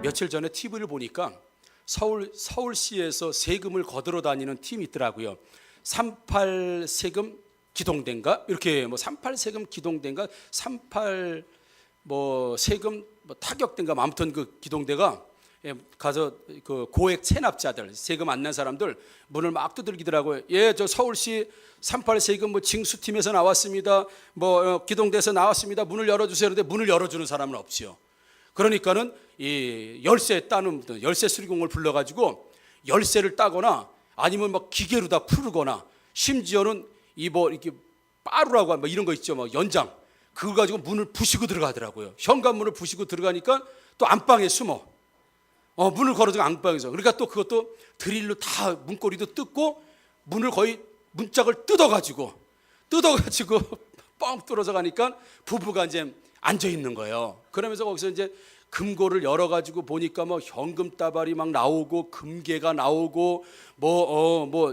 며칠 전에 TV를 보니까 서울시에서 세금을 거들어 다니는 팀이 있더라고요. 38 세금 기동대인가 이렇게 38 세금 기동대인가 38 세금 타격대인가 아무튼 그 기동대가 가서 그 고액 체납자들 세금 안 낸 사람들 문을 막 두들기더라고요. 예, 저 서울시 38 세금 징수팀에서 나왔습니다. 기동대에서 나왔습니다. 문을 열어주세요. 그런데 문을 열어주는 사람은 없지요. 그러니까는 이 열쇠 따는 열쇠 수리공을 불러가지고 열쇠를 따거나 아니면 막 기계로 다 풀거나 심지어는 이렇게 빠루라고 이런 거 있죠. 연장 그거 가지고 문을 부시고 들어가더라고요. 현관문을 부시고 들어가니까 또 안방에 숨어. 문을 걸어주고 안방에서. 그러니까 또 그것도 드릴로 다 문고리도 뜯고 문을 거의 문짝을 뜯어가지고 뻥 뚫어서 가니까 부부가 이제 앉아 있는 거예요. 그러면서 거기서 이제 금고를 열어가지고 보니까 현금 따발이 막 나오고 금괴가 나오고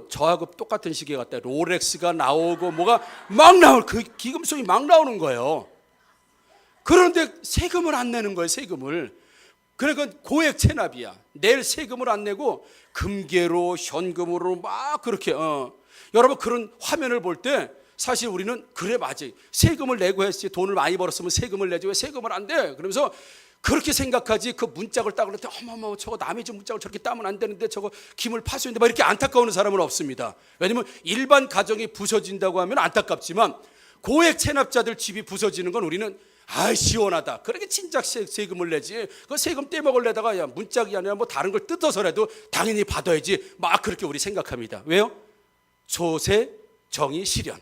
저하고 똑같은 시계 같다. 롤렉스가 나오고 뭐가 막 나올 그 기금속이 막 나오는 거예요. 그런데 세금을 안 내는 거예요. 세금을. 그러니까 고액 체납이야. 낼 세금을 안 내고 금괴로 현금으로 막 그렇게 여러분 그런 화면을 볼 때 사실 우리는 그래 맞아요. 세금을 내고 했지. 돈을 많이 벌었으면 세금을 내지 왜 세금을 안 내? 그러면서 그렇게 생각하지. 그 문짝을 따고 그럴 때 어머머 저거 남의 집 문짝을 저렇게 따면 안 되는데 저거 김을 파손인데 이렇게 안타까워하는 사람은 없습니다. 왜냐하면 일반 가정이 부서진다고 하면 안타깝지만 고액 체납자들 집이 부서지는 건 우리는 시원하다. 그렇게 진작 세금을 내지. 그 세금 떼먹으려다가 문짝이 아니라 다른 걸 뜯어서라도 당연히 받아야지. 막 그렇게 우리 생각합니다. 왜요? 조세, 정의, 실현.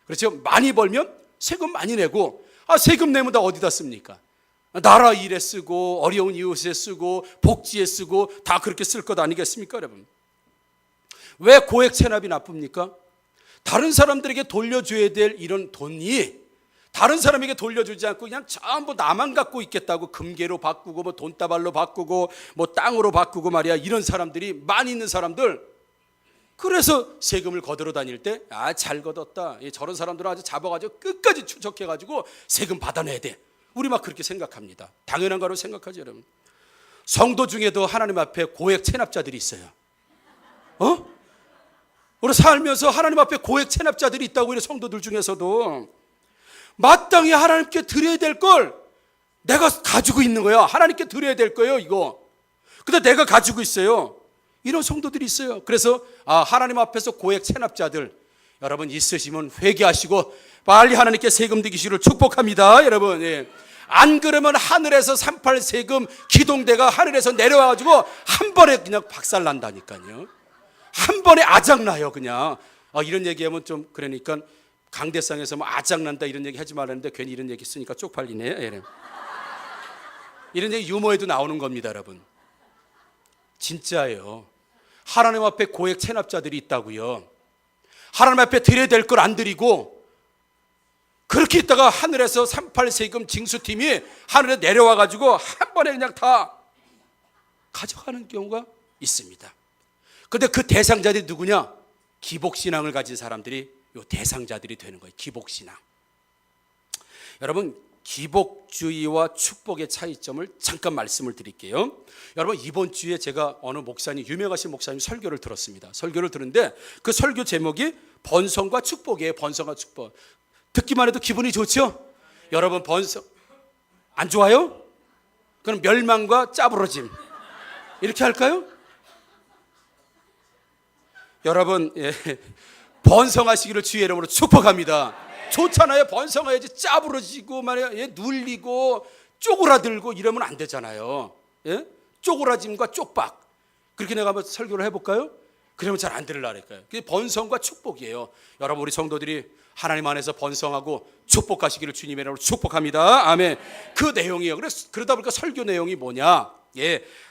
그렇죠? 많이 벌면 세금 많이 내고 세금 내면 다 어디다 씁니까? 나라 일에 쓰고 어려운 이웃에 쓰고 복지에 쓰고 다 그렇게 쓸 것 아니겠습니까 여러분? 왜 고액 체납이 나쁩니까? 다른 사람들에게 돌려줘야 될 이런 돈이 다른 사람에게 돌려주지 않고 그냥 전부 나만 갖고 있겠다고 금괴로 바꾸고 돈다발로 바꾸고 땅으로 바꾸고 말이야. 이런 사람들이 많이 있는 사람들. 그래서 세금을 거들어 다닐 때 잘 걷었다. 저런 사람들은 아주 잡아가지고 끝까지 추적해가지고 세금 받아내야 돼. 우리 막 그렇게 생각합니다. 당연한 거로 생각하죠 여러분. 성도 중에도 하나님 앞에 고액 체납자들이 있어요. 우리 살면서 하나님 앞에 고액 체납자들이 있다고. 이래 성도들 중에서도 마땅히 하나님께 드려야 될 걸 내가 가지고 있는 거야. 하나님께 드려야 될 거예요 이거. 근데 내가 가지고 있어요. 이런 성도들이 있어요. 그래서 하나님 앞에서 고액 체납자들 여러분 있으시면 회개하시고 빨리 하나님께 세금 드리기를 축복합니다 여러분. 예. 안 그러면 하늘에서 38 세금 기동대가 하늘에서 내려와가지고 한 번에 그냥 박살난다니까요. 한 번에 아작나요 그냥. 이런 얘기하면 좀 그러니까 강대상에서 아작난다 이런 얘기 하지 말았는데 괜히 이런 얘기 쓰니까 쪽팔리네. 예. 이런 얘기 유머에도 나오는 겁니다 여러분. 진짜예요. 하나님 앞에 고액 체납자들이 있다고요. 하나님 앞에 드려야 될 걸 안 드리고 그렇게 있다가 하늘에서 38 세금 징수팀이 하늘에 내려와가지고 한 번에 그냥 다 가져가는 경우가 있습니다. 그런데 그 대상자들이 누구냐? 기복신앙을 가진 사람들이 요 대상자들이 되는 거예요. 기복신앙. 여러분 기복주의와 축복의 차이점을 잠깐 말씀을 드릴게요. 여러분 이번 주에 제가 어느 목사님 유명하신 목사님 설교를 들었습니다. 설교를 들었는데 그 설교 제목이 번성과 축복이에요. 번성과 축복. 듣기만 해도 기분이 좋죠? 여러분 번성 안 좋아요? 그럼 멸망과 짜부러짐 이렇게 할까요? 여러분 번성하시기를 주의 이름으로 축복합니다. 좋잖아요. 번성해야지. 짜부러지고 말이야 눌리고 쪼그라들고 이러면 안 되잖아요. 쪼그라짐과 쪽박. 그렇게 내가 한번 설교를 해볼까요? 그러면 잘 안 들으려니까요. 그게 번성과 축복이에요. 여러분 우리 성도들이 하나님 안에서 번성하고 축복하시기를 주님의 이름으로 축복합니다. 아멘. 그 내용이에요. 그러다 보니까 설교 내용이 뭐냐?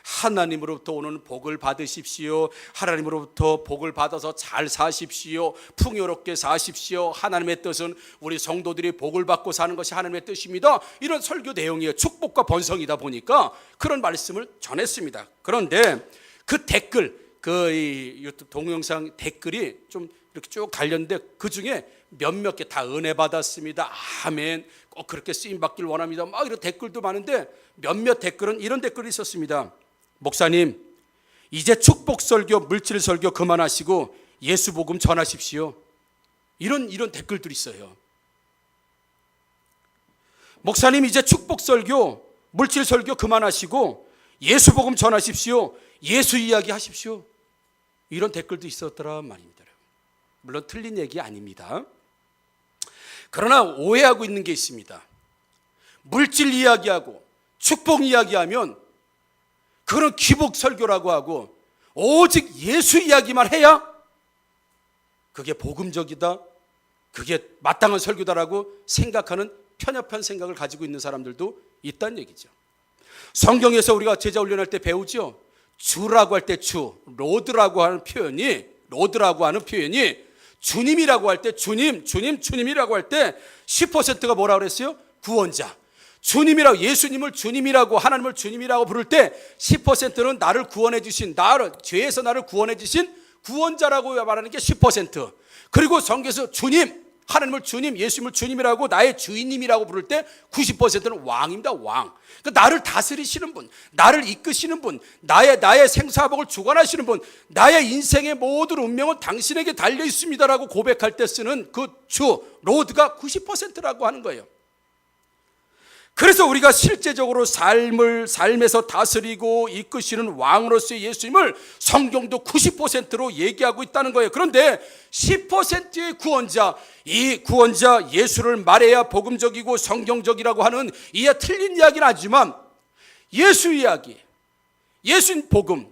하나님으로부터 오는 복을 받으십시오. 하나님으로부터 복을 받아서 잘 사십시오. 풍요롭게 사십시오. 하나님의 뜻은 우리 성도들이 복을 받고 사는 것이 하나님의 뜻입니다. 이런 설교 내용이에요. 축복과 번성이다 보니까 그런 말씀을 전했습니다. 그런데 그 댓글 이 유튜브 동영상 댓글이 좀 이렇게 쭉 달렸는데 그 중에 몇몇 개 다 은혜 받았습니다. 아멘. 꼭 그렇게 쓰임 받길 원합니다. 막 이런 댓글도 많은데 몇몇 댓글은 이런 댓글이 있었습니다. 목사님, 이제 축복 설교, 물질 설교 그만하시고 예수 복음 전하십시오. 이런 댓글들이 있어요. 목사님, 이제 축복 설교, 물질 설교 그만하시고 예수 복음 전하십시오. 예수 이야기 하십시오. 이런 댓글도 있었더라 말입니다. 물론 틀린 얘기 아닙니다. 그러나 오해하고 있는 게 있습니다. 물질 이야기하고 축복 이야기하면 그건 기복 설교라고 하고 오직 예수 이야기만 해야 그게 복음적이다, 그게 마땅한 설교다라고 생각하는 편협한 생각을 가지고 있는 사람들도 있다는 얘기죠. 성경에서 우리가 제자 훈련할 때 배우죠. 주라고 할 때 주, 로드라고 하는 표현이 주님이라고 할 때 주님이라고 할 때 10%가 뭐라고 그랬어요? 구원자. 주님이라고, 예수님을 주님이라고, 하나님을 주님이라고 부를 때 10%는 나를 구원해 주신, 죄에서 나를 구원해 주신 구원자라고 말하는 게 10%. 그리고 성경에서 주님, 하나님을 주님, 예수님을 주님이라고 나의 주인님이라고 부를 때 90%는 왕입니다. 왕. 그러니까 나를 다스리시는 분, 나를 이끄시는 분, 나의 생사복을 주관하시는 분, 나의 인생의 모든 운명은 당신에게 달려 있습니다라고 고백할 때 쓰는 그 주, 로드가 90%라고 하는 거예요. 그래서 우리가 실제적으로 삶에서 다스리고 이끄시는 왕으로서의 예수님을 성경도 90%로 얘기하고 있다는 거예요. 그런데 10%의 구원자, 이 구원자 예수를 말해야 복음적이고 성경적이라고 하는 이해 틀린 이야기는 하지만 예수 이야기, 예수님 복음,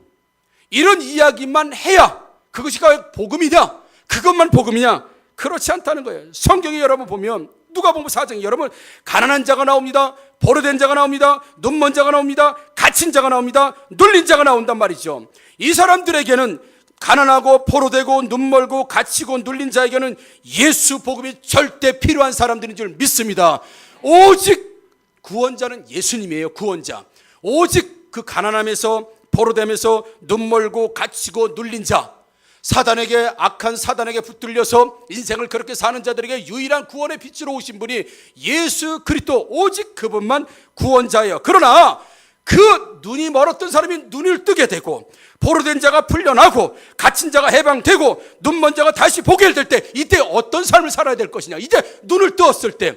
이런 이야기만 해야 그것이 복음이냐? 그것만 복음이냐? 그렇지 않다는 거예요. 성경에 여러분 보면 누가복음 4장에 여러분 가난한 자가 나옵니다. 보로된 자가 나옵니다. 눈먼 자가 나옵니다. 갇힌 자가 나옵니다. 눌린 자가 나온단 말이죠. 이 사람들에게는 가난하고 포로되고 눈멀고 갇히고 눌린 자에게는 예수 복음이 절대 필요한 사람들인 줄 믿습니다. 오직 구원자는 예수님이에요. 구원자. 오직 그 가난함에서 포로됨에서 눈멀고 갇히고 눌린 자, 사단에게, 악한 사단에게 붙들려서 인생을 그렇게 사는 자들에게 유일한 구원의 빛으로 오신 분이 예수 그리스도, 오직 그분만 구원자예요. 그러나 그 눈이 멀었던 사람이 눈을 뜨게 되고, 포로된 자가 풀려나고, 갇힌 자가 해방되고, 눈먼 자가 다시 보게 될 때, 이때 어떤 삶을 살아야 될 것이냐? 이제 눈을 뜨었을 때,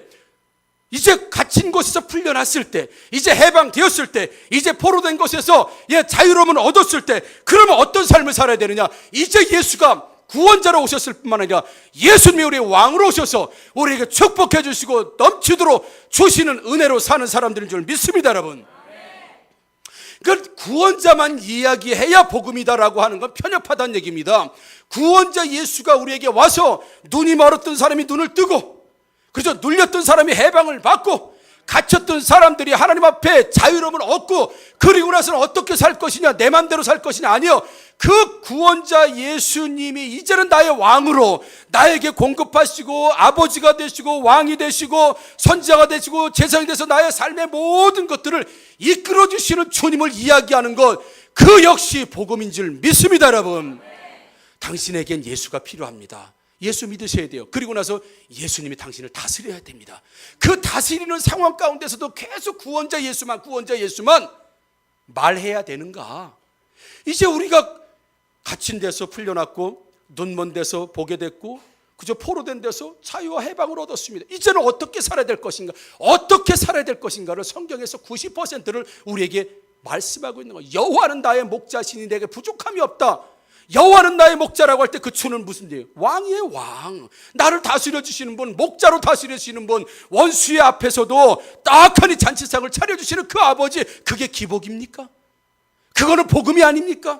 이제 갇힌 곳에서 풀려났을 때, 이제 해방되었을 때, 이제 포로된 곳에서 자유로움을 얻었을 때, 그러면 어떤 삶을 살아야 되느냐? 이제 예수가 구원자로 오셨을 뿐만 아니라 예수님이 우리의 왕으로 오셔서 우리에게 축복해 주시고 넘치도록 주시는 은혜로 사는 사람들인 줄 믿습니다, 여러분. 그 구원자만 이야기해야 복음이다라고 하는 건 편협하다는 얘기입니다. 구원자 예수가 우리에게 와서 눈이 멀었던 사람이 눈을 뜨고, 그래서 눌렸던 사람이 해방을 받고, 갇혔던 사람들이 하나님 앞에 자유로움을 얻고, 그리고 나서는 어떻게 살 것이냐, 내 맘대로 살 것이냐, 아니요. 그 구원자 예수님이 이제는 나의 왕으로 나에게 공급하시고, 아버지가 되시고, 왕이 되시고, 선지자가 되시고, 제사장이 돼서 나의 삶의 모든 것들을 이끌어 주시는 주님을 이야기하는 것, 그 역시 복음인 줄 믿습니다, 여러분. 당신에겐 예수가 필요합니다. 예수 믿으셔야 돼요. 그리고 나서 예수님이 당신을 다스려야 됩니다. 그 다스리는 상황 가운데서도 계속 구원자 예수만 말해야 되는가? 이제 우리가 갇힌 데서 풀려났고, 눈먼 데서 보게 됐고, 그저 포로된 데서 자유와 해방을 얻었습니다. 이제는 어떻게 살아야 될 것인가? 어떻게 살아야 될 것인가를 성경에서 90%를 우리에게 말씀하고 있는 거예요. 여호와는 나의 목자시니 내게 부족함이 없다. 여호와는 나의 목자라고 할 때 그 주는 무슨 죄예요? 왕이에요, 왕. 나를 다스려 주시는 분, 목자로 다스려 주시는 분, 원수의 앞에서도 딱하니 잔치상을 차려 주시는 그 아버지, 그게 기복입니까? 그거는 복음이 아닙니까?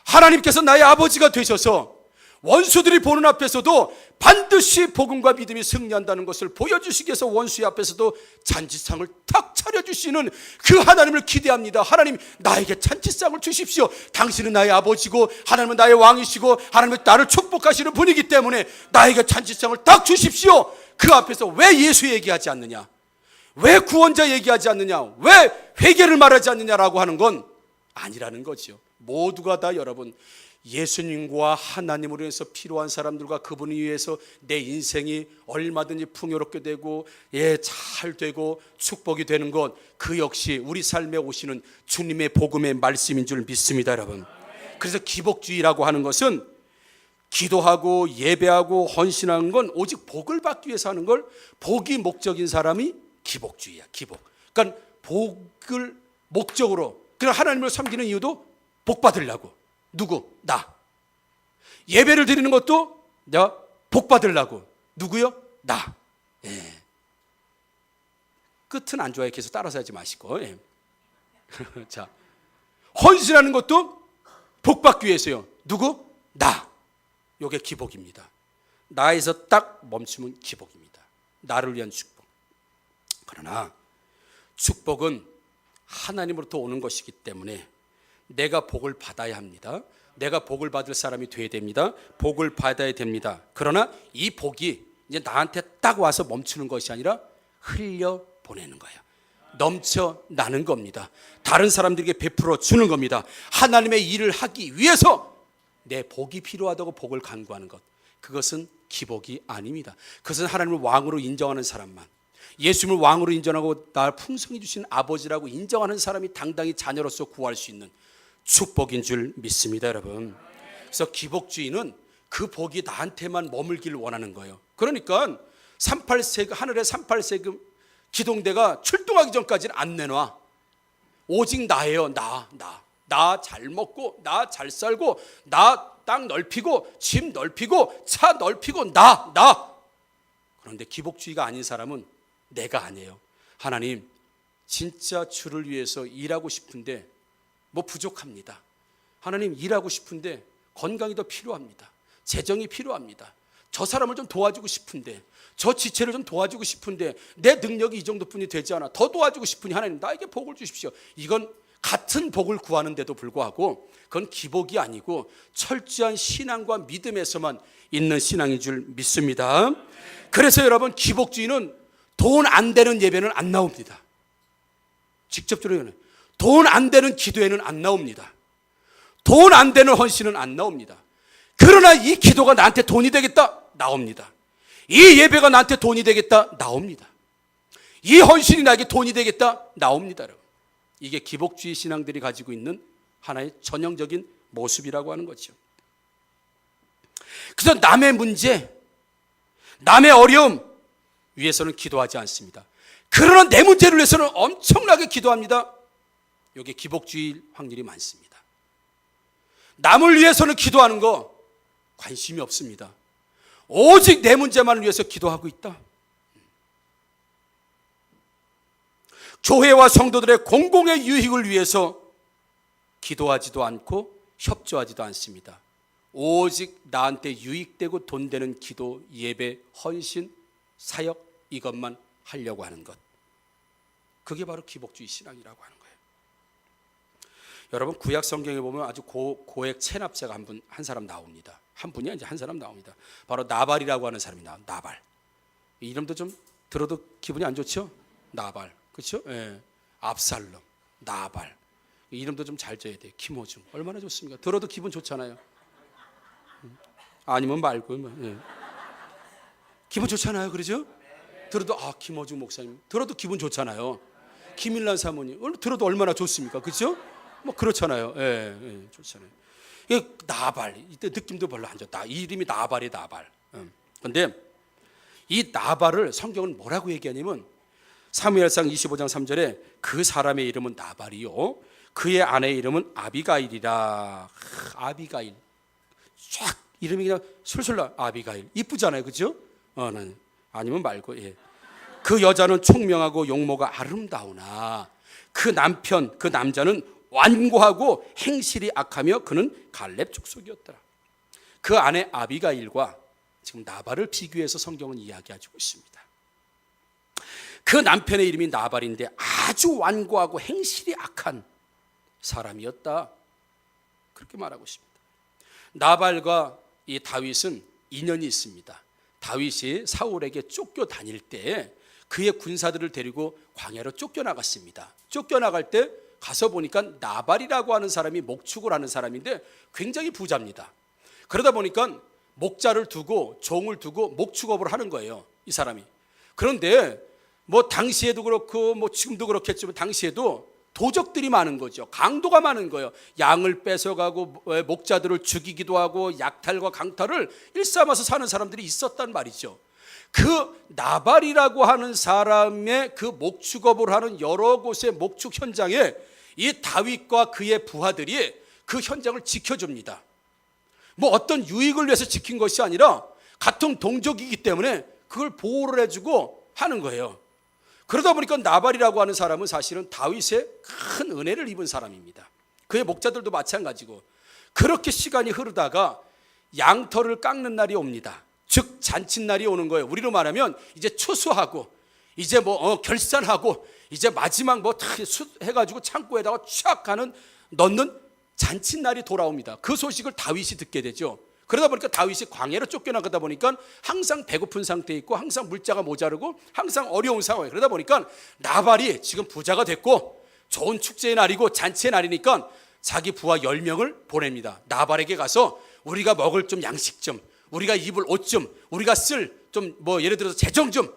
하나님께서 나의 아버지가 되셔서 원수들이 보는 앞에서도 반드시 복음과 믿음이 승리한다는 것을 보여주시기 위해서 원수의 앞에서도 잔치상을 탁 차려주시는 그 하나님을 기대합니다. 하나님, 나에게 잔치상을 주십시오. 당신은 나의 아버지고 하나님은 나의 왕이시고 하나님은 나를 축복하시는 분이기 때문에 나에게 잔치상을 딱 주십시오. 그 앞에서 왜 예수 얘기하지 않느냐? 왜 구원자 얘기하지 않느냐? 왜 회개를 말하지 않느냐라고 하는 건 아니라는 거죠. 모두가 다 여러분, 예수님과 하나님으로 인해서 필요한 사람들과 그분을 위해서 내 인생이 얼마든지 풍요롭게 되고 잘 되고 축복이 되는 것, 그 역시 우리 삶에 오시는 주님의 복음의 말씀인 줄 믿습니다, 여러분. 그래서 기복주의라고 하는 것은 기도하고 예배하고 헌신하는 건 오직 복을 받기 위해서 하는 걸, 복이 목적인 사람이 기복주의야. 기복. 그러니까 복을 목적으로, 그냥 하나님을 섬기는 이유도 복 받으려고. 누구? 나. 예배를 드리는 것도 내가 복 받으려고. 누구요? 나. 끝은 안 좋아요. 계속 따라서 하지 마시고. 자, 헌신하는 것도 복 받기 위해서요. 누구? 나. 요게 기복입니다. 나에서 딱 멈추면 기복입니다. 나를 위한 축복. 그러나 축복은 하나님으로부터 오는 것이기 때문에 내가 복을 받아야 합니다. 내가 복을 받을 사람이 되어야 됩니다. 복을 받아야 됩니다. 그러나 이 복이 이제 나한테 딱 와서 멈추는 것이 아니라 흘려 보내는 거예요. 넘쳐나는 겁니다. 다른 사람들에게 베풀어 주는 겁니다. 하나님의 일을 하기 위해서 내 복이 필요하다고 복을 간구하는 것, 그것은 기복이 아닙니다. 그것은 하나님을 왕으로 인정하는 사람만, 예수님을 왕으로 인정하고 나를 풍성히 주신 아버지라고 인정하는 사람이 당당히 자녀로서 구할 수 있는 축복인 줄 믿습니다, 여러분. 그래서 기복주의는 그 복이 나한테만 머물기를 원하는 거예요. 그러니까 38세금, 하늘의 38세금 기동대가 출동하기 전까지는 안 내놔. 오직 나예요. 나 잘 먹고, 나 잘 살고, 나 땅 넓히고, 집 넓히고, 차 넓히고, 나. 그런데 기복주의가 아닌 사람은 내가 아니에요. 하나님, 진짜 주를 위해서 일하고 싶은데 뭐 부족합니다. 하나님, 일하고 싶은데 건강이 더 필요합니다. 재정이 필요합니다. 저 사람을 좀 도와주고 싶은데, 저 지체를 좀 도와주고 싶은데 내 능력이 이 정도뿐이 되지 않아. 더 도와주고 싶으니 하나님 나에게 복을 주십시오. 이건 같은 복을 구하는데도 불구하고 그건 기복이 아니고 철저한 신앙과 믿음에서만 있는 신앙인 줄 믿습니다. 그래서 여러분, 기복주의는 돈 안 되는 예배는 안 나옵니다. 직접적으로 돈 안 되는 기도에는 안 나옵니다. 돈 안 되는 헌신은 안 나옵니다. 그러나 이 기도가 나한테 돈이 되겠다? 나옵니다. 이 예배가 나한테 돈이 되겠다? 나옵니다. 이 헌신이 나에게 돈이 되겠다? 나옵니다, 여러분. 이게 기복주의 신앙들이 가지고 있는 하나의 전형적인 모습이라고 하는 거죠. 그래서 남의 문제, 남의 어려움 위해서는 기도하지 않습니다. 그러나 내 문제를 위해서는 엄청나게 기도합니다. 이게 기복주의일 확률이 많습니다. 남을 위해서는 기도하는 거 관심이 없습니다. 오직 내 문제만을 위해서 기도하고 있다. 교회와 성도들의 공공의 유익을 위해서 기도하지도 않고 협조하지도 않습니다. 오직 나한테 유익되고 돈 되는 기도, 예배, 헌신, 사역, 이것만 하려고 하는 것, 그게 바로 기복주의 신앙이라고 하는 거예요. 여러분, 구약 성경에 보면 아주 고액 체납자가 한 사람 나옵니다. 한 분이 아니라 한 사람 나옵니다. 바로 나발이라고 하는 사람이 나옵니다. 나발. 이름도 좀 들어도 기분이 안 좋죠? 나발. 그렇죠? 예. 압살롬, 나발. 이름도 좀 잘 져야 돼요. 김호중. 얼마나 좋습니까? 들어도 기분 좋잖아요. 아니면 말고. 예. 기분 좋잖아요. 그러죠? 들어도 김호중 목사님. 들어도 기분 좋잖아요. 김일란 사모님. 들어도 얼마나 좋습니까? 그렇죠? 뭐 그렇잖아요. 예, 좋잖아요. 이게 나발. 이때 느낌도 별로 안 좋다. 이 이름이 나발이 나발. 그런데 이 나발을 성경은 뭐라고 얘기하냐면 사무엘상 25장 3절에 그 사람의 이름은 나발이요, 그의 아내의 이름은 아비가일이라. 아비가일. 쫙 이름이 그냥 술술 나. 아비가일. 이쁘잖아요. 그죠? 아니면 말고. 예. 그 여자는 총명하고 용모가 아름다우나 그 남편, 그 남자는 완고하고 행실이 악하며 그는 갈렙 족속이었더라. 그 아내 아비가일과 지금 나발을 비교해서 성경은 이야기하고 있습니다. 그 남편의 이름이 나발인데 아주 완고하고 행실이 악한 사람이었다. 그렇게 말하고 있습니다. 나발과 이 다윗은 인연이 있습니다. 다윗이 사울에게 쫓겨 다닐 때 그의 군사들을 데리고 광야로 쫓겨나갔습니다. 쫓겨나갈 때 가서 보니까 나발이라고 하는 사람이 목축을 하는 사람인데 굉장히 부자입니다. 그러다 보니까 목자를 두고 종을 두고 목축업을 하는 거예요, 이 사람이. 그런데 뭐 당시에도 그렇고 뭐 지금도 그렇겠지만 당시에도 도적들이 많은 거죠. 강도가 많은 거예요. 양을 뺏어가고 목자들을 죽이기도 하고 약탈과 강탈을 일삼아서 사는 사람들이 있었단 말이죠. 그 나발이라고 하는 사람의 그 목축업을 하는 여러 곳의 목축 현장에 이 다윗과 그의 부하들이 그 현장을 지켜줍니다. 뭐 어떤 유익을 위해서 지킨 것이 아니라 같은 동족이기 때문에 그걸 보호를 해주고 하는 거예요. 그러다 보니까 나발이라고 하는 사람은 사실은 다윗의 큰 은혜를 입은 사람입니다. 그의 목자들도 마찬가지고. 그렇게 시간이 흐르다가 양털을 깎는 날이 옵니다. 즉 잔칫날이 오는 거예요. 우리로 말하면 이제 추수하고 이제 뭐 결산하고 이제 마지막 뭐 다 해가지고 창고에다가 촥 하는 넣는 잔칫날이 돌아옵니다. 그 소식을 다윗이 듣게 되죠. 그러다 보니까 다윗이 광야로 쫓겨나가다 보니까 항상 배고픈 상태에 있고 항상 물자가 모자르고 항상 어려운 상황이에요. 그러다 보니까 나발이 지금 부자가 됐고 좋은 축제의 날이고 잔치의 날이니까 자기 부하 10명을 보냅니다. 나발에게 가서 우리가 먹을 좀 양식 좀, 우리가 입을 옷 좀, 우리가 쓸 좀 뭐 예를 들어서 재정 좀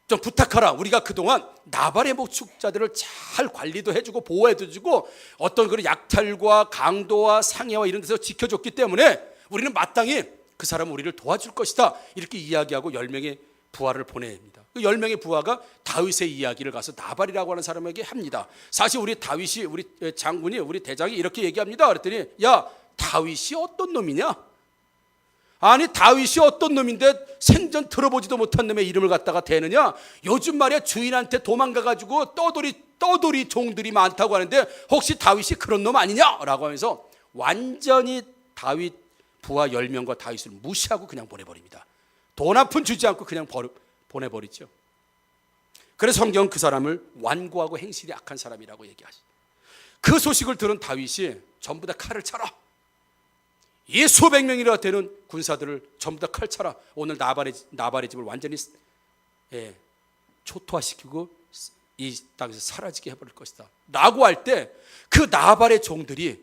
부탁하라. 우리가 그동안 나발의 목축자들을 잘 관리도 해주고 보호해주고 어떤 그런 약탈과 강도와 상해와 이런 데서 지켜줬기 때문에 우리는 마땅히 그 사람은 우리를 도와줄 것이다. 이렇게 이야기하고 10명의 부하를 보냅니다. 그 10명의 부하가 다윗의 이야기를 가서 나발이라고 하는 사람에게 합니다. 사실 우리 다윗이 우리 장군이 우리 대장이 이렇게 얘기합니다. 그랬더니 야, 다윗이 어떤 놈이냐? 아니 다윗이 어떤 놈인데 생전 들어보지도 못한 놈의 이름을 갖다가 대느냐? 요즘 말이야 주인한테 도망가가지고 떠돌이 종들이 많다고 하는데 혹시 다윗이 그런 놈 아니냐라고 하면서 완전히 다윗 부하 10명과 다윗을 무시하고 그냥 보내버립니다. 돈 한 푼 주지 않고 그냥 보내버리죠. 그래서 성경은 그 사람을 완고하고 행실이 악한 사람이라고 얘기하죠. 그 소식을 들은 다윗이 전부 다 칼을 차라. 이 수백 명이나 되는 군사들을 전부 다 칼 차라. 오늘 나발의 집을 완전히 초토화시키고 이 땅에서 사라지게 해버릴 것이다 라고 할 때 그 나발의 종들이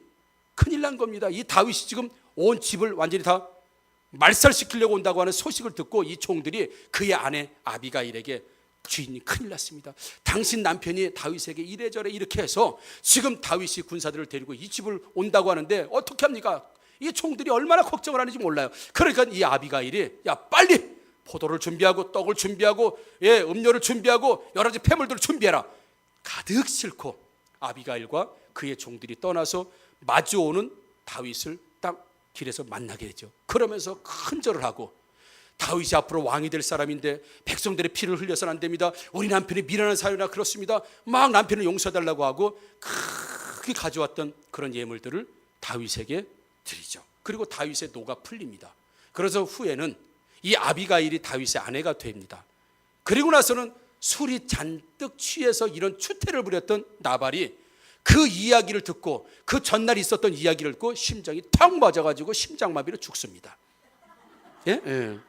큰일 난 겁니다. 이 다윗이 지금 온 집을 완전히 다 말살시키려고 온다고 하는 소식을 듣고 이 종들이 그의 아내 아비가일에게 주인이 큰일 났습니다. 당신 남편이 다윗에게 이래저래 이렇게 해서 지금 다윗이 군사들을 데리고 이 집을 온다고 하는데 어떻게 합니까? 이 총들이 얼마나 걱정을 하는지 몰라요. 그러니까 이 아비가일이 야 빨리 포도를 준비하고 떡을 준비하고 음료를 준비하고 여러 가지 폐물들을 준비해라. 가득 싣고 아비가일과 그의 종들이 떠나서 마주오는 다윗을 딱 길에서 만나게 되죠. 그러면서 큰절을 하고 다윗이 앞으로 왕이 될 사람인데 백성들의 피를 흘려서는 안 됩니다. 우리 남편이 미련한 사유나 그렇습니다. 막 남편을 용서해달라고 하고 크게 가져왔던 그런 예물들을 다윗에게 드리죠. 그리고 다윗의 노가 풀립니다. 그래서 후에는 이 아비가일이 다윗의 아내가 됩니다. 그리고 나서는 술이 잔뜩 취해서 이런 추태를 부렸던 나발이 그 이야기를 듣고 그 전날 있었던 이야기를 듣고 심장이 턱 맞아가지고 심장마비로 죽습니다. 예?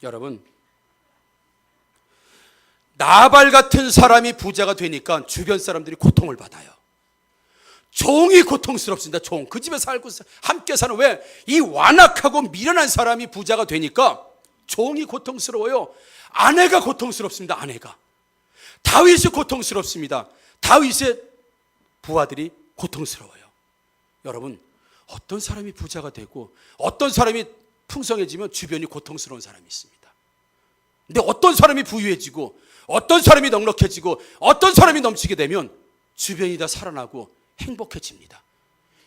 여러분, 나발 같은 사람이 부자가 되니까 주변 사람들이 고통을 받아요. 종이 고통스럽습니다. 종. 그 집에 살고 함께 사는 왜 이 완악하고 미련한 사람이 부자가 되니까 종이 고통스러워요. 아내가 고통스럽습니다. 아내가. 다윗이 고통스럽습니다. 다윗의 부하들이 고통스러워요. 여러분, 어떤 사람이 부자가 되고 어떤 사람이 풍성해지면 주변이 고통스러운 사람이 있습니다. 근데 어떤 사람이 부유해지고 어떤 사람이 넉넉해지고 어떤 사람이 넘치게 되면 주변이 다 살아나고 행복해집니다.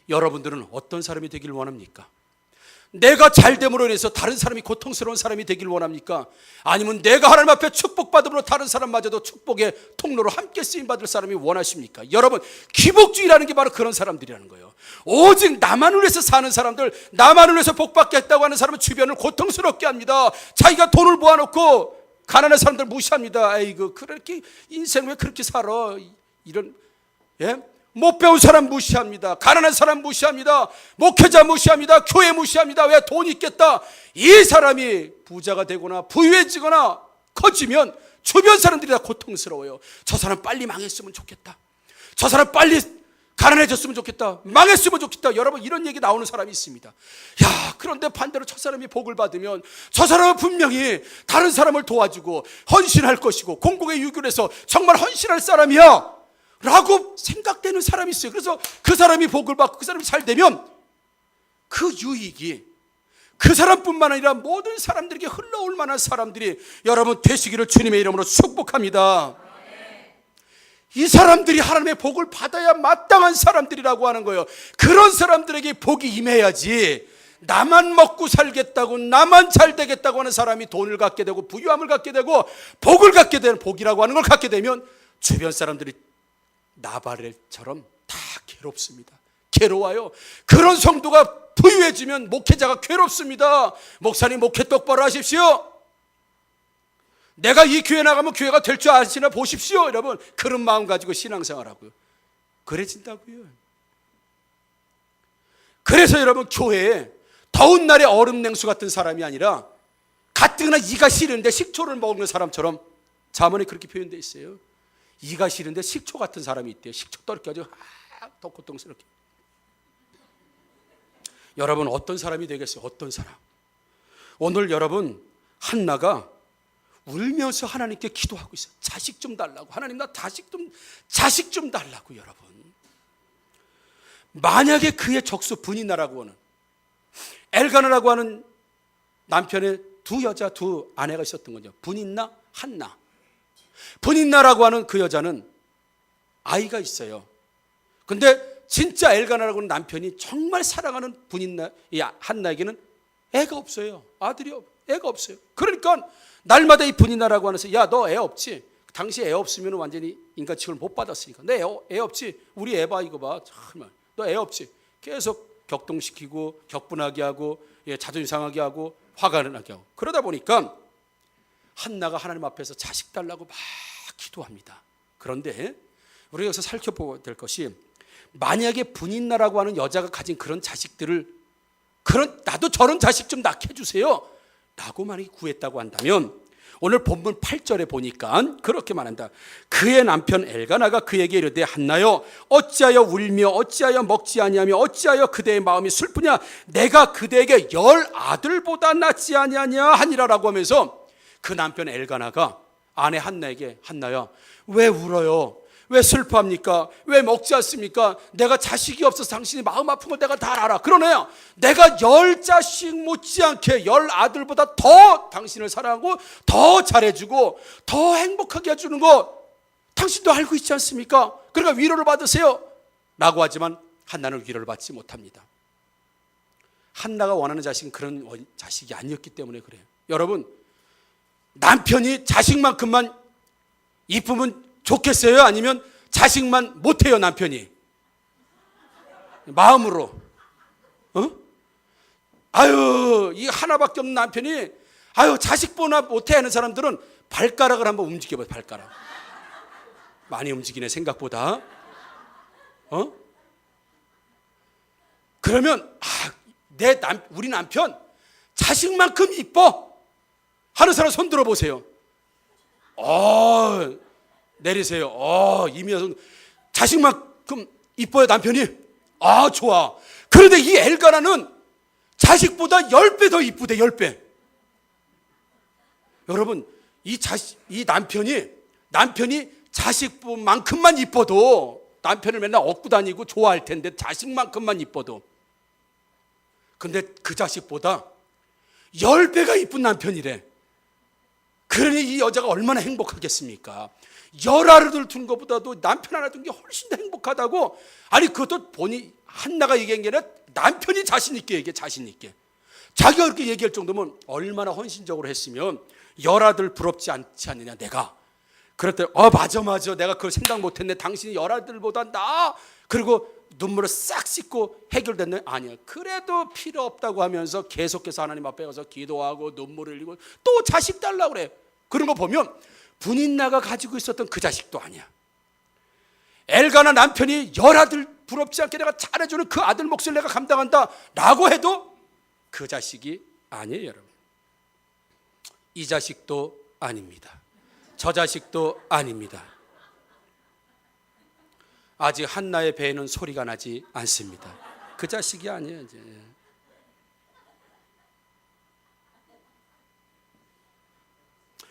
여러분들은 어떤 사람이 되기를 원합니까? 내가 잘됨으로 인해서 다른 사람이 고통스러운 사람이 되기를 원합니까? 아니면 내가 하나님 앞에 축복받음으로 다른 사람마저도 축복의 통로로 함께 쓰임받을 사람이 원하십니까? 여러분, 기복주의라는 게 바로 그런 사람들이라는 거예요. 오직 나만을 위해서 사는 사람들, 나만을 위해서 복받겠다고 하는 사람은 주변을 고통스럽게 합니다. 자기가 돈을 모아놓고 가난한 사람들 무시합니다. 아이고, 그렇게 인생 왜 그렇게 살아? 이런, 못 배운 사람 무시합니다. 가난한 사람 무시합니다. 목회자 무시합니다. 교회 무시합니다. 왜 돈 있겠다? 이 사람이 부자가 되거나 부유해지거나 커지면 주변 사람들이 다 고통스러워요. 저 사람 빨리 망했으면 좋겠다. 저 사람 빨리 가난해졌으면 좋겠다. 망했으면 좋겠다. 여러분, 이런 얘기 나오는 사람이 있습니다. 야, 그런데 반대로 저 사람이 복을 받으면 저 사람은 분명히 다른 사람을 도와주고 헌신할 것이고 공공의 유교를 해서 정말 헌신할 사람이야 라고 생각되는 사람이 있어요. 그래서 그 사람이 복을 받고 그 사람이 잘 되면 그 유익이 그 사람뿐만 아니라 모든 사람들에게 흘러올 만한 사람들이 여러분 되시기를 주님의 이름으로 축복합니다. 이 사람들이 하나님의 복을 받아야 마땅한 사람들이라고 하는 거예요. 그런 사람들에게 복이 임해야지 나만 먹고 살겠다고, 나만 잘 되겠다고 하는 사람이 돈을 갖게 되고 부유함을 갖게 되고 복을 갖게 되는, 복이라고 하는 걸 갖게 되면 주변 사람들이 나발처럼 다 괴롭습니다. 괴로워요. 그런 성도가 부유해지면 목회자가 괴롭습니다. 목사님, 목회 똑바로 하십시오. 내가 이 교회 나가면 교회가 될 줄 아시나 보십시오. 여러분, 그런 마음 가지고 신앙생활하고요. 그래진다고요. 그래서 여러분, 교회에 더운 날에 얼음 냉수 같은 사람이 아니라 가뜩이나 이가 시른데 식초를 먹는 사람처럼, 잠언에 그렇게 표현되어 있어요. 이가 시른데 식초 같은 사람이 있대요. 식초 떨어져가지고 더 고통스럽게. 여러분, 어떤 사람이 되겠어요? 어떤 사람? 오늘 여러분, 한나가 울면서 하나님께 기도하고 있어요. 자식 좀 달라고. 하나님, 나 자식 좀 달라고. 여러분, 만약에 그의 적수 분이나라고 하는 엘가나라고 하는 남편의 두 여자, 두 아내가 있었던 거죠. 분인나, 한나. 분인나라고 하는 그 여자는 아이가 있어요. 근데 진짜 엘가나라고 하는 남편이 정말 사랑하는 분인나, 이 한나에게는 애가 없어요. 애가 없어요. 그러니까 날마다 이 분인나라고 하면서, 야, 너 애 없지? 당시 애 없으면 완전히 인간 취급을 못 받았으니까. 내 애 없지? 우리 애 봐, 이거 봐. 정말 너 애 없지? 계속 격동시키고 격분하게 하고, 자존심 상하게 하고 화가 나게 하고. 그러다 보니까 한나가 하나님 앞에서 자식 달라고 막 기도합니다. 그런데 우리가 여기서 살펴보아야 될 것이, 만약에 분인나라고 하는 여자가 가진 그런 자식들을, 나도 저런 자식 좀 낳게 해주세요 라고 만약에 구했다고 한다면, 오늘 본문 8절에 보니까 그렇게 말한다. 그의 남편 엘가나가 그에게 이르되, 한나여, 어찌하여 울며 어찌하여 먹지 아니하며 어찌하여 그대의 마음이 슬프냐? 내가 그대에게 10 아들보다 낫지 아니하냐 하니라라고 하면서, 그 남편 엘가나가 아내 한나에게, 한나야, 왜 울어요? 왜 슬퍼합니까? 왜 먹지 않습니까? 내가 자식이 없어서 당신이 마음 아픈 걸 내가 다 알아. 그러네요. 내가 10자식 못지않게 10 아들보다 더 당신을 사랑하고 더 잘해주고 더 행복하게 해주는 거 당신도 알고 있지 않습니까? 그러니까 위로를 받으세요 라고 하지만 한나는 위로를 받지 못합니다. 한나가 원하는 자식은 그런 자식이 아니었기 때문에 그래요. 여러분, 남편이 자식만큼만 이쁘면 좋겠어요? 아니면 자식만 못해요, 남편이? 마음으로. 아유, 이 하나밖에 없는 남편이, 아유, 자식보나 못해 하는 사람들은 발가락을 한번 움직여봐요, 발가락. 많이 움직이네, 생각보다. 그러면, 우리 남편 자식만큼 이뻐 하는 사람 손 들어보세요. 내리세요. 이미선 자식만큼 이뻐요, 남편이. 좋아. 그런데 이 엘가나는 자식보다 10배 더 이쁘대, 10배. 여러분, 이 남편이 자식만큼만 이뻐도, 남편을 맨날 업고 다니고 좋아할 텐데 자식만큼만 이뻐도, 근데 그 자식보다 10배가 이쁜 남편이래. 그러니 이 여자가 얼마나 행복하겠습니까? 10 아들을 둔 것보다도 남편 하나 둔 게 훨씬 더 행복하다고. 아니, 그것도 한나가 얘기한 게 아니라 남편이 자신 있게 얘기해, 자신 있게. 자기가 그렇게 얘기할 정도면 얼마나 헌신적으로 했으면 10 아들 부럽지 않지 않느냐, 내가. 그랬더니 맞아, 내가 그걸 생각 못했네. 당신이 10 아들보다 나아. 그리고 눈물을 싹 씻고 해결됐네. 아니야. 그래도 필요 없다고 하면서 계속해서 하나님 앞에 가서 기도하고 눈물을 흘리고 또 자식 달라고 그래. 그런 거 보면 분인나가 가지고 있었던 그 자식도 아니야. 엘가나 남편이 10 아들 부럽지 않게 내가 잘해주는 그 아들 몫을 내가 감당한다 라고 해도 그 자식이 아니에요, 여러분. 이 자식도 아닙니다. 저 자식도 아닙니다. 아직 한나의 배에는 소리가 나지 않습니다. 그 자식이 아니에요. 이제.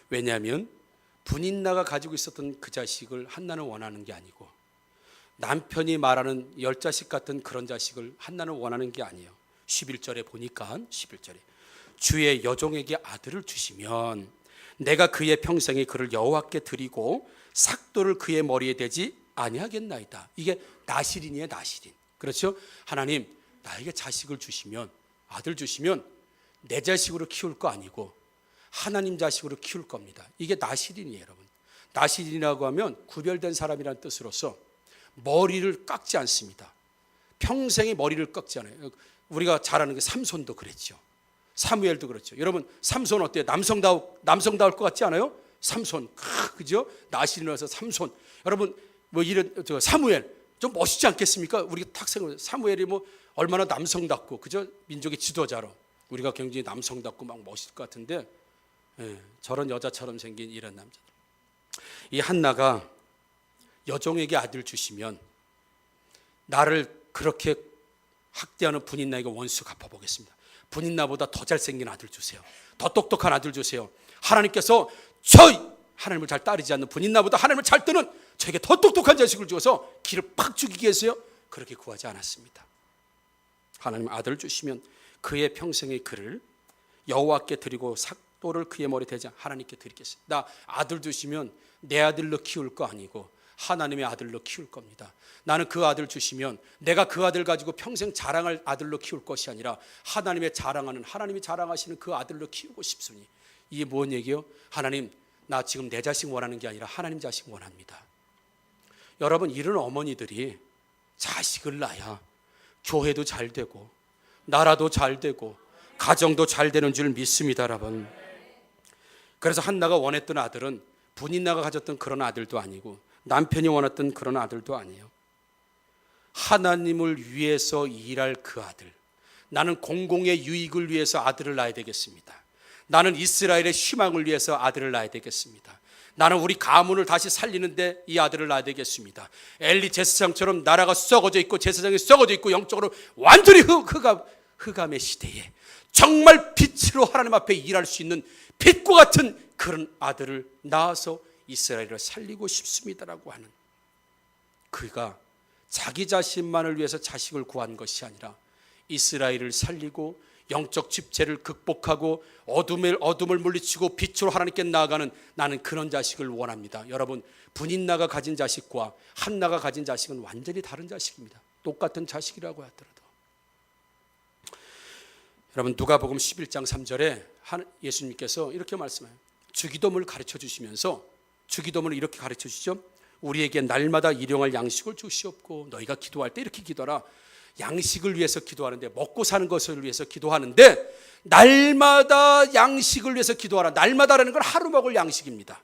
왜냐하면 분인나가 가지고 있었던 그 자식을 한나는 원하는 게 아니고, 남편이 말하는 10자식 같은 그런 자식을 한나는 원하는 게 아니에요. 11절에 보니까 11절에 주의 여종에게 아들을 주시면 내가 그의 평생에 그를 여호와께 드리고 삭도를 그의 머리에 대지 아니하겠나이다. 이게 나실인이에요. 나실인. 그렇죠? 하나님, 나에게 자식을 주시면, 아들 주시면 내 자식으로 키울 거 아니고 하나님 자식으로 키울 겁니다. 이게 나실인이에요. 여러분, 나실인이라고 하면 구별된 사람이라는 뜻으로서 머리를 깎지 않습니다. 평생에 머리를 깎지 않아요. 우리가 잘 아는 게 삼손도 그랬죠. 사무엘도 그렇죠. 여러분, 삼손 어때요? 남성다울 것 같지 않아요? 삼손, 그죠? 나실인이라서 삼손. 여러분, 뭐 이런 사무엘 좀 멋있지 않겠습니까? 우리가 탁 생각해요. 사무엘이 뭐 얼마나 남성답고, 그죠? 민족의 지도자로 우리가 굉장히 남성답고 막 멋있을 것 같은데, 저런 여자처럼 생긴 이런 남자들. 이 한나가 여종에게 아들 주시면 나를 그렇게 학대하는 분인나에게 원수 갚아보겠습니다. 분인나보다 더 잘생긴 아들 주세요. 더 똑똑한 아들 주세요. 하나님께서 저 하나님을 잘 따르지 않는 분인나보다 하나님을 잘 뜨는 저에게 더 똑똑한 자식을 주어서 기를 팍 죽이게 해서요. 그렇게 구하지 않았습니다. 하나님 아들을 주시면 그의 평생의 그를 여호와께 드리고 삭도를 그의 머리에 대지 하나님께 드리겠습니다. 나 아들 주시면 내 아들로 키울 거 아니고 하나님의 아들로 키울 겁니다. 나는 그 아들 주시면 내가 그 아들 가지고 평생 자랑할 아들로 키울 것이 아니라 하나님의 자랑하는, 하나님이 자랑하시는 그 아들로 키우고 싶으니. 이게 뭔 얘기요? 하나님, 나 지금 내 자식 원하는 게 아니라 하나님 자식 원합니다. 여러분, 이런 어머니들이 자식을 낳아야 교회도 잘 되고 나라도 잘 되고 가정도 잘 되는 줄 믿습니다, 여러분. 그래서 한나가 원했던 아들은 분인나가 가졌던 그런 아들도 아니고 남편이 원했던 그런 아들도 아니에요. 하나님을 위해서 일할 그 아들. 나는 공공의 유익을 위해서 아들을 낳아야 되겠습니다. 나는 이스라엘의 희망을 위해서 아들을 낳아야 되겠습니다. 나는 우리 가문을 다시 살리는데 이 아들을 낳아야 되겠습니다. 엘리 제사장처럼 나라가 썩어져 있고 제사장이 썩어져 있고 영적으로 완전히 흑암의 시대에 정말 빛으로 하나님 앞에 일할 수 있는 빛과 같은 그런 아들을 낳아서 이스라엘을 살리고 싶습니다라고 하는, 그가 자기 자신만을 위해서 자식을 구한 것이 아니라 이스라엘을 살리고 영적 집체를 극복하고 어둠을 물리치고 빛으로 하나님께 나아가는, 나는 그런 자식을 원합니다. 여러분, 분인나가 가진 자식과 한나가 가진 자식은 완전히 다른 자식입니다. 똑같은 자식이라고 하더라도. 여러분, 누가복음 11장 3절에 예수님께서 이렇게 말씀해요. 주기도문을 가르쳐 주시면서 주기도문을 이렇게 가르쳐 주시죠. 우리에게 날마다 일용할 양식을 주시옵고, 너희가 기도할 때 이렇게 기도하라. 양식을 위해서 기도하는데, 먹고 사는 것을 위해서 기도하는데 날마다 양식을 위해서 기도하라. 날마다라는 건 하루 먹을 양식입니다.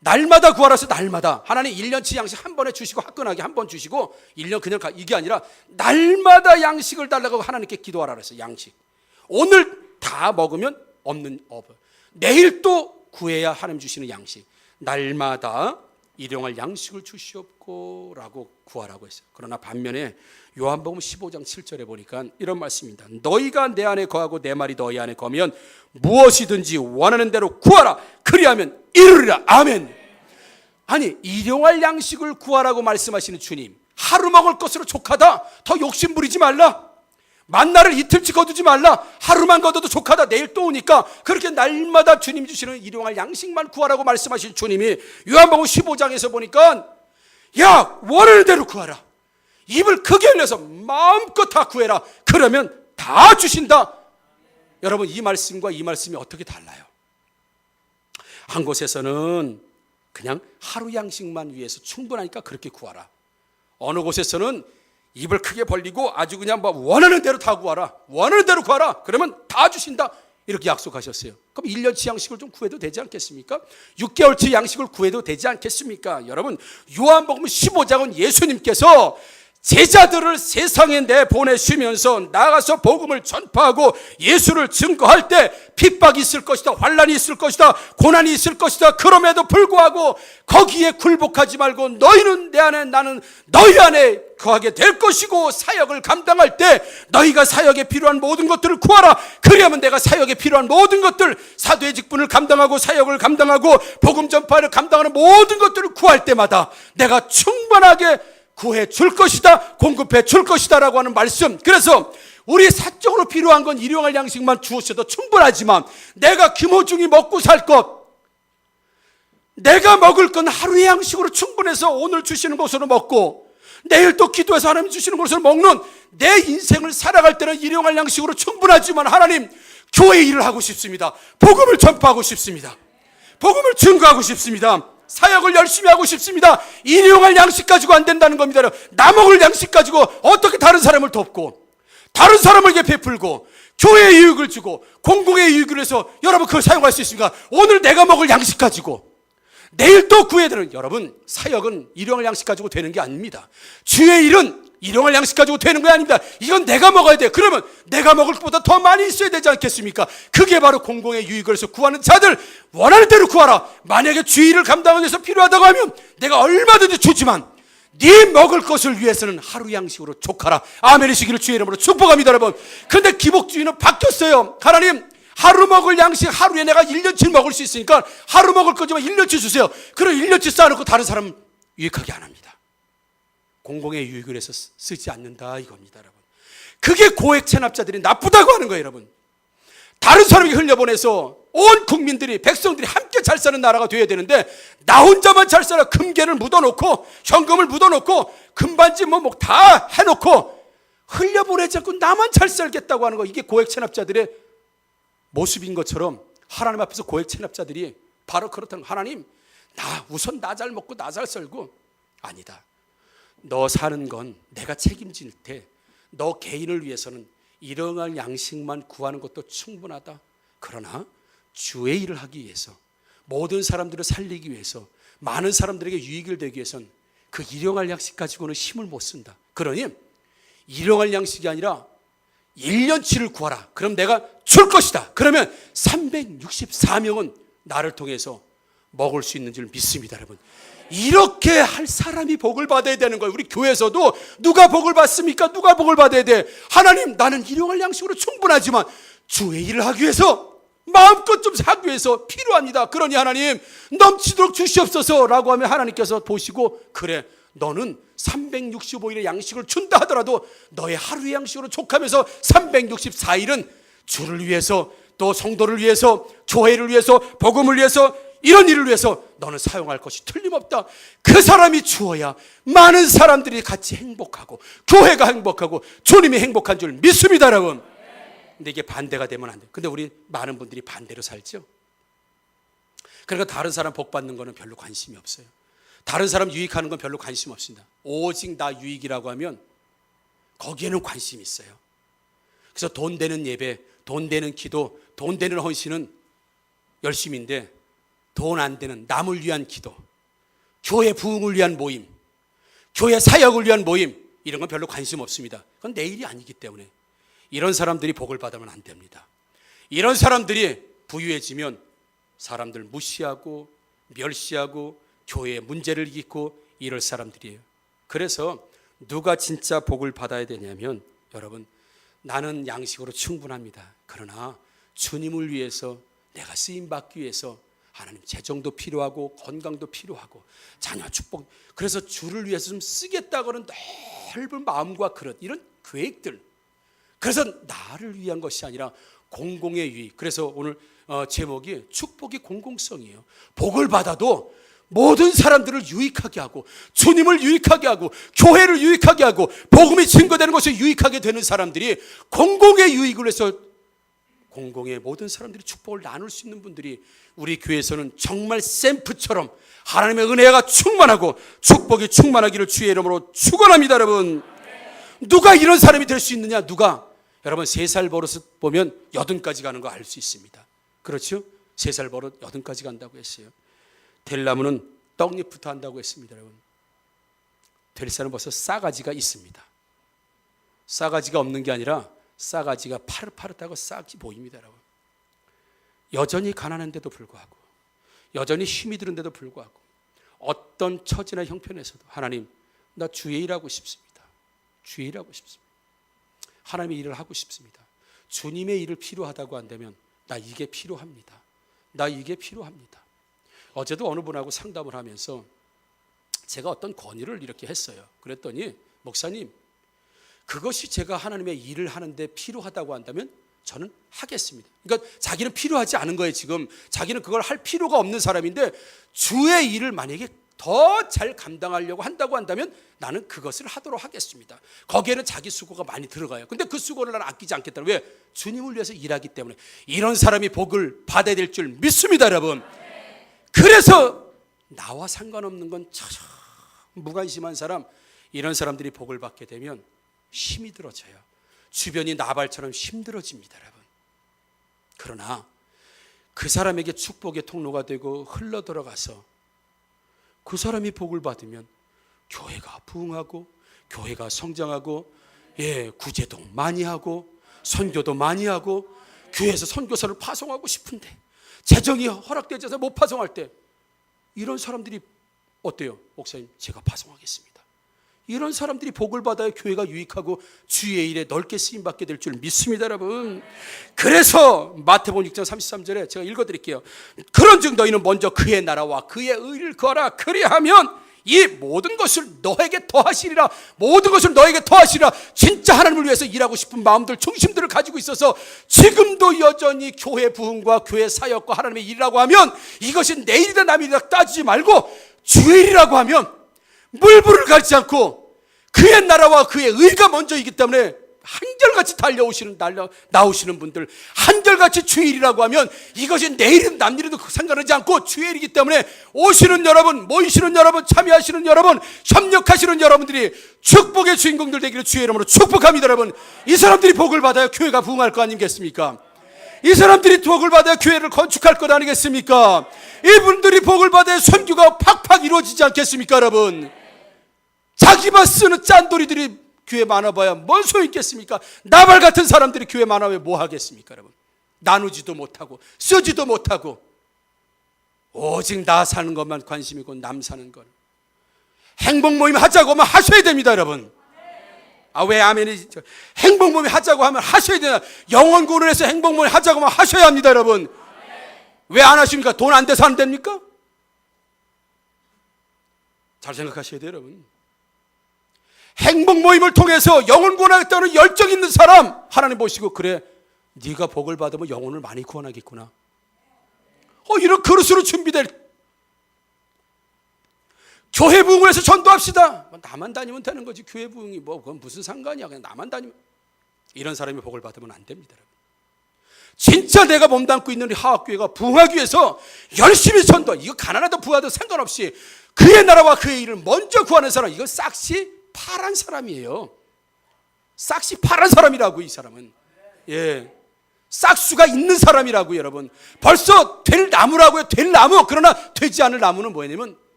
날마다 구하라서 날마다. 하나님 1년치 양식 한 번에 주시고 화끈하게 한 번 주시고 1년 그냥 이게 아니라 날마다 양식을 달라고 하나님께 기도하라 그랬어요. 양식. 오늘 다 먹으면 없는 업. 내일 또 구해야 하나님 주시는 양식. 날마다 일용할 양식을 주시옵고 라고 구하라고 했어요. 그러나 반면에 요한복음 15장 7절에 보니까 이런 말씀입니다. 너희가 내 안에 거하고 내 말이 너희 안에 거면 무엇이든지 원하는 대로 구하라. 그리하면 이루리라. 아멘. 아니, 일용할 양식을 구하라고 말씀하시는 주님, 하루 먹을 것으로 족하다. 더 욕심 부리지 말라. 만나를 이틀치 거두지 말라. 하루만 거둬도 족하다. 내일 또 오니까. 그렇게 날마다 주님 주시는 일용할 양식만 구하라고 말씀하신 주님이 요한복음 15장에서 보니까, 야, 원하는 대로 구하라. 입을 크게 열려서 마음껏 다 구해라. 그러면 다 주신다. 여러분, 이 말씀과 이 말씀이 어떻게 달라요? 한 곳에서는 그냥 하루 양식만 위해서 충분하니까 그렇게 구하라. 어느 곳에서는 입을 크게 벌리고 아주 그냥 뭐 원하는 대로 다 구하라. 원하는 대로 구하라. 그러면 다 주신다. 이렇게 약속하셨어요. 그럼 1년치 양식을 좀 구해도 되지 않겠습니까? 6개월치 양식을 구해도 되지 않겠습니까? 여러분, 요한복음 15장은 예수님께서 제자들을 세상에 내보내시면서 나가서 복음을 전파하고 예수를 증거할 때 핍박이 있을 것이다, 환난이 있을 것이다, 고난이 있을 것이다. 그럼에도 불구하고 거기에 굴복하지 말고 너희는 내 안에, 나는 너희 안에 거하게 될 것이고, 사역을 감당할 때 너희가 사역에 필요한 모든 것들을 구하라. 그리하면 내가 사역에 필요한 모든 것들, 사도의 직분을 감당하고 사역을 감당하고 복음 전파를 감당하는 모든 것들을 구할 때마다 내가 충분하게 구해 줄 것이다, 공급해 줄 것이다 라고 하는 말씀. 그래서 우리 사적으로 필요한 건 일용할 양식만 주었어도 충분하지만 내가 김호중이 먹고 살 것, 내가 먹을 건 하루의 양식으로 충분해서 오늘 주시는 것으로 먹고 내일 또 기도해서 하나님 주시는 것으로 먹는 내 인생을 살아갈 때는 일용할 양식으로 충분하지만, 하나님, 교회 일을 하고 싶습니다. 복음을 전파하고 싶습니다. 복음을 증거하고 싶습니다. 사역을 열심히 하고 싶습니다. 일용할 양식 가지고 안 된다는 겁니다. 나 먹을 양식 가지고 어떻게 다른 사람을 돕고 다른 사람에게 베풀고 교회에 유익을 주고 공공의 유익을 해서 여러분 그걸 사용할 수 있습니까? 오늘 내가 먹을 양식 가지고 내일 또 구해야 되는, 여러분, 사역은 일용할 양식 가지고 되는 게 아닙니다. 주의 일은 일용할 양식 가지고 되는 게 아닙니다. 이건 내가 먹어야 돼. 그러면 내가 먹을 것보다 더 많이 있어야 되지 않겠습니까? 그게 바로 공공의 유익을 해서 구하는 자들, 원하는 대로 구하라. 만약에 주의 일을 감당하기 위해서 필요하다고 하면 내가 얼마든지 주지만 네 먹을 것을 위해서는 하루 양식으로 족하라. 아멘이시기를 주의 이름으로 축복합니다, 여러분. 그런데 기복주의는 바뀌었어요. 하나님, 하루 먹을 양식, 하루에 내가 1년치 먹을 수 있으니까 하루 먹을 거지만 1년치 주세요. 그럼 1년치 쌓아놓고 다른 사람 유익하게 안 합니다. 공공의 유익을 해서 쓰지 않는다 이겁니다, 여러분. 그게 고액 체납자들이 나쁘다고 하는 거예요, 여러분. 다른 사람에게 흘려보내서 온 국민들이, 백성들이 함께 잘 사는 나라가 되어야 되는데 나 혼자만 잘 살아. 금괴를 묻어놓고 현금을 묻어놓고 금반지 뭐 다 해놓고 흘려보내지 않고 나만 잘 살겠다고 하는 거, 이게 고액 체납자들의 모습인 것처럼 하나님 앞에서 고액 체납자들이 바로 그렇다는, 하나님, 우선 나 잘 먹고 나 잘 살고, 아니다. 너 사는 건 내가 책임질 테. 너 개인을 위해서는 일용할 양식만 구하는 것도 충분하다. 그러나 주의 일을 하기 위해서, 모든 사람들을 살리기 위해서, 많은 사람들에게 유익을 되기 위해서는 그 일용할 양식 가지고는 힘을 못 쓴다. 그러니 일용할 양식이 아니라 1년치를 구하라. 그럼 내가 줄 것이다. 그러면 364명은 나를 통해서 먹을 수 있는 줄 믿습니다, 여러분. 이렇게 할 사람이 복을 받아야 되는 거예요. 우리 교회에서도 누가 복을 받습니까? 누가 복을 받아야 돼? 하나님, 나는 일용할 양식으로 충분하지만 주의 일을 하기 위해서, 마음껏 좀 하기 위해서 필요합니다. 그러니 하나님, 넘치도록 주시옵소서 라고 하면 하나님께서 보시고, 그래, 너는 365일의 양식을 준다 하더라도 너의 하루의 양식으로 족하면서 364일은 주를 위해서, 또 성도를 위해서, 교회를 위해서, 복음을 위해서, 이런 일을 위해서 너는 사용할 것이 틀림없다. 그 사람이 주어야 많은 사람들이 같이 행복하고 교회가 행복하고 주님이 행복한 줄 믿습니다, 여러분. 근데 이게 반대가 되면 안 돼요. 근데 우리 많은 분들이 반대로 살죠. 그러니까 다른 사람 복 받는 거는 별로 관심이 없어요. 다른 사람 유익하는 건 별로 관심 없습니다. 오직 나 유익이라고 하면 거기에는 관심이 있어요. 그래서 돈 되는 예배, 돈 되는 기도, 돈 되는 헌신은 열심인데, 돈 안 되는 남을 위한 기도, 교회 부흥을 위한 모임, 교회 사역을 위한 모임, 이런 건 별로 관심 없습니다. 그건 내 일이 아니기 때문에 이런 사람들이 복을 받으면 안 됩니다. 이런 사람들이 부유해지면 사람들 무시하고 멸시하고 교회에 문제를 일으키고 이럴 사람들이에요. 그래서 누가 진짜 복을 받아야 되냐면, 여러분, 나는 양식으로 충분합니다. 그러나 주님을 위해서, 내가 쓰임받기 위해서 하나님 재정도 필요하고 건강도 필요하고 자녀 축복, 그래서 주를 위해서 좀 쓰겠다고는 넓은 마음과 그릇, 이런 계획들, 그래서 나를 위한 것이 아니라 공공의 유익. 그래서 오늘 제목이 축복의 공공성이에요. 복을 받아도 모든 사람들을 유익하게 하고 주님을 유익하게 하고 교회를 유익하게 하고 복음이 증거되는 것을 유익하게 되는 사람들이 공공의 유익을 해서 공공의 모든 사람들이 축복을 나눌 수 있는 분들이 우리 교회에서는 정말 샘프처럼 하나님의 은혜가 충만하고 축복이 충만하기를 주의 이름으로 축원합니다. 여러분, 누가 이런 사람이 될 수 있느냐? 누가? 여러분, 3살 버릇 보면 80까지 가는 거 알 수 있습니다. 그렇죠? 3살 버릇 80까지 간다고 했어요. 될 나무는 떡잎부터 한다고 했습니다. 여러분, 될 사람은 벌써 싸가지가 있습니다. 싸가지가 없는 게 아니라 싸가지가 파릇파릇하고 싹이 보입니다. 여러분. 여전히 가난한데도 불구하고, 여전히 힘이 드는데도 불구하고, 어떤 처지나 형편에서도 하나님, 나 주의 일하고 싶습니다. 주의 일하고 싶습니다. 하나님의 일을 하고 싶습니다. 주님의 일을 필요하다고 한다면 나 이게 필요합니다. 나 이게 필요합니다. 어제도 어느 분하고 상담을 하면서 제가 어떤 건의를 이렇게 했어요. 그랬더니 목사님, 그것이 제가 하나님의 일을 하는데 필요하다고 한다면 저는 하겠습니다. 그러니까 자기는 필요하지 않은 거예요. 지금 자기는 그걸 할 필요가 없는 사람인데 주의 일을 만약에 더 잘 감당하려고 한다고 한다면 나는 그것을 하도록 하겠습니다. 거기에는 자기 수고가 많이 들어가요. 근데 그 수고를 나는 아끼지 않겠다. 왜? 주님을 위해서 일하기 때문에. 이런 사람이 복을 받아야 될 줄 믿습니다, 여러분. 그래서 나와 상관없는 건 참 무관심한 사람, 이런 사람들이 복을 받게 되면 힘이 들어져요. 주변이 나발처럼 힘들어집니다, 여러분. 그러나 그 사람에게 축복의 통로가 되고 흘러 들어가서 그 사람이 복을 받으면 교회가 부흥하고, 교회가 성장하고, 구제도 많이 하고, 선교도 많이 하고, 교회에서 선교사를 파송하고 싶은데 재정이 허락되지 않아서 못 파송할 때 이런 사람들이 어때요? 목사님, 제가 파송하겠습니다. 이런 사람들이 복을 받아야 교회가 유익하고 주의 일에 넓게 쓰임받게 될 줄 믿습니다, 여러분. 그래서 마태복음 6장 33절에 제가 읽어드릴게요. 그런즉 너희는 먼저 그의 나라와 그의 의를 구하라. 그리하면 이 모든 것을 너에게 더하시리라. 모든 것을 너에게 더하시리라. 진짜 하나님을 위해서 일하고 싶은 마음들, 중심들을 가지고 있어서 지금도 여전히 교회 부흥과 교회 사역과 하나님의 일이라고 하면 이것이 내 일이다 남의 일이다 따지지 말고 주의 일이라고 하면 물불을 가리지 않고 그의 나라와 그의 의가 먼저이기 때문에 한결같이 나오시는 분들, 한결같이 주의 일이라고 하면 이것이 내 일이든 남 일이든 상관하지 않고 주의 일이기 때문에 오시는 여러분, 모이시는 여러분, 참여하시는 여러분, 협력하시는 여러분들이 축복의 주인공들 되기를 주의 이름으로 축복합니다. 여러분, 이 사람들이 복을 받아야 교회가 부흥할 거 아니겠습니까? 이 사람들이 복을 받아야 교회를 건축할 것 아니겠습니까? 이분들이 복을 받아야 선교가 팍팍 이루어지지 않겠습니까, 여러분? 자기만 쓰는 짠돌이들이 교회 많아봐야 뭔 소용 있겠습니까? 나발 같은 사람들이 교회 많아봐야 뭐 하겠습니까, 여러분? 나누지도 못하고 쓰지도 못하고 오직 나 사는 것만 관심이고 남 사는 것. 행복 모임 하자고 하면 하셔야 됩니다, 여러분. 왜 아멘이? 행복 모임 하자고 하면 하셔야 되나? 영원 구원을 해서 행복 모임 하자고 하면 하셔야 합니다, 여러분. 왜 안 하십니까? 돈 안 돼서 안 됩니까? 잘 생각하셔야 돼요, 여러분. 행복 모임을 통해서 영혼 구원하겠다는 열정 있는 사람 하나님 보시고, 그래, 네가 복을 받으면 영혼을 많이 구원하겠구나. 이런 그릇으로 준비될 교회 부흥을 해서 전도합시다. 나만 다니면 되는 거지. 교회 부흥이 그건 무슨 상관이야. 그냥 나만 다니면. 이런 사람이 복을 받으면 안 됩니다, 여러분. 진짜 내가 몸담고 있는 이 하악교회가 부흥하기 위해서 열심히 전도, 이거 가난하다 부하도 상관없이 그의 나라와 그의 일을 먼저 구하는 사람, 이거 싹시 파란 사람이에요. 싹시 파란 사람이라고. 이 사람은 싹수가 있는 사람이라고. 여러분, 벌써 될 나무라고요. 될 나무. 그러나 되지 않을 나무는 뭐냐면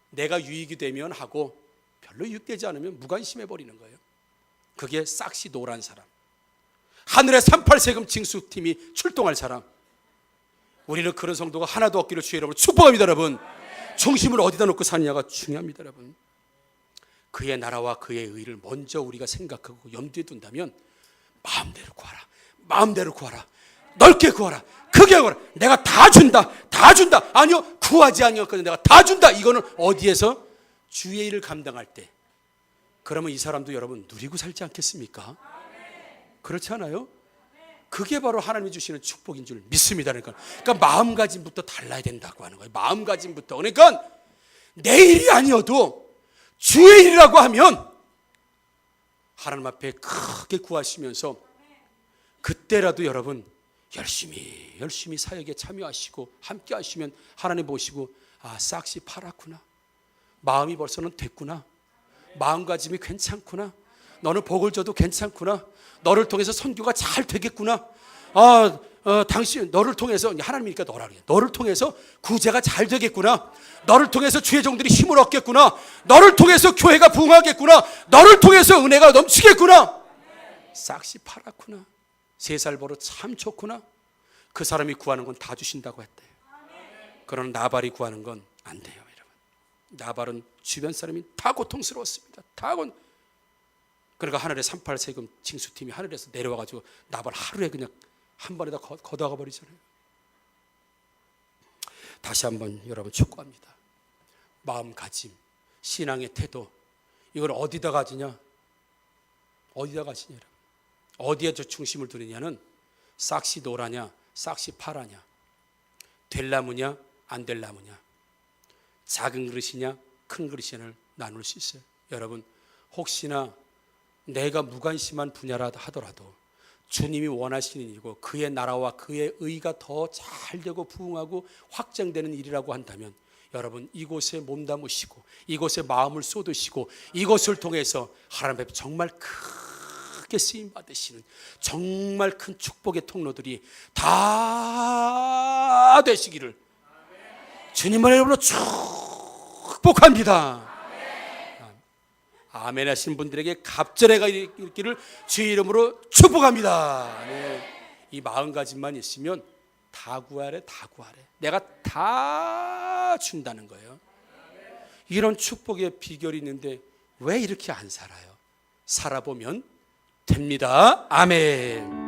내가 유익이 되면 하고 별로 유익되지 않으면 무관심해 버리는 거예요. 그게 싹시 노란 사람, 하늘의 38세금 징수팀이 출동할 사람. 우리는 그런 성도가 하나도 없기를 주의 이름으로 축복합니다, 여러분. 중심을 어디다 놓고 사느냐가 중요합니다, 여러분. 그의 나라와 그의 의를 먼저 우리가 생각하고 염두에 둔다면 마음대로 구하라, 마음대로 구하라, 넓게 구하라, 크게 구하라. 내가 다 준다, 다 준다. 아니요, 구하지 아니었거든. 내가 다 준다. 이거는 어디에서? 주의 일을 감당할 때. 그러면 이 사람도 여러분 누리고 살지 않겠습니까? 그렇지 않아요? 그게 바로 하나님이 주시는 축복인 줄 믿습니다. 그러니까 마음가짐부터 달라야 된다고 하는 거예요. 마음가짐부터. 그러니까 내 일이 아니어도 주의 일이라고 하면 하나님 앞에 크게 구하시면서 그때라도 여러분 열심히 사역에 참여하시고 함께 하시면 하나님 보시고, 싹시 팔았구나, 마음이 벌써는 됐구나, 마음가짐이 괜찮구나, 너는 복을 줘도 괜찮구나, 너를 통해서 선교가 잘 되겠구나, 당신 너를 통해서 하나님이니까 너라 그래요. 너를 통해서 구제가 잘 되겠구나. 너를 통해서 주의 종들이 힘을 얻겠구나. 너를 통해서 교회가 부흥하겠구나. 너를 통해서 은혜가 넘치겠구나. 싹시 팔았구나. 3살 버릇 참 좋구나. 그 사람이 구하는 건 다 주신다고 했대요. 그러나 나발이 구하는 건 안 돼요, 여러분. 나발은 주변 사람이 다 고통스러웠습니다. 그러니까 하늘의 38 세금 징수팀이 하늘에서 내려와가지고 나발 하루에 그냥 한 번에 다 걷어가 버리잖아요. 다시 한번 여러분 축구합니다. 마음가짐, 신앙의 태도, 이걸 어디다 가지냐? 어디다 가지냐, 여러분? 어디에 저 중심을 두느냐는 싹시 노라냐, 싹시 파라냐, 될 나무냐, 안 될 나무냐, 작은 그릇이냐, 큰 그릇이냐를 나눌 수 있어요. 여러분, 혹시나 내가 무관심한 분야라 하더라도 주님이 원하시는 일이고 그의 나라와 그의 의가 더 잘 되고 부흥하고 확장되는 일이라고 한다면 여러분, 이곳에 몸담으시고 이곳에 마음을 쏟으시고 이곳을 통해서 하나님 앞에 정말 크게 쓰임 받으시는 정말 큰 축복의 통로들이 다 되시기를 주님만의 이름으로 축복합니다. 아멘 하신 분들에게 갑절해가 있기를 주의 이름으로 축복합니다. 네. 이 마음가짐만 있으면 다 구하래. 내가 다 준다는 거예요. 이런 축복의 비결이 있는데 왜 이렇게 안 살아요? 살아보면 됩니다. 아멘.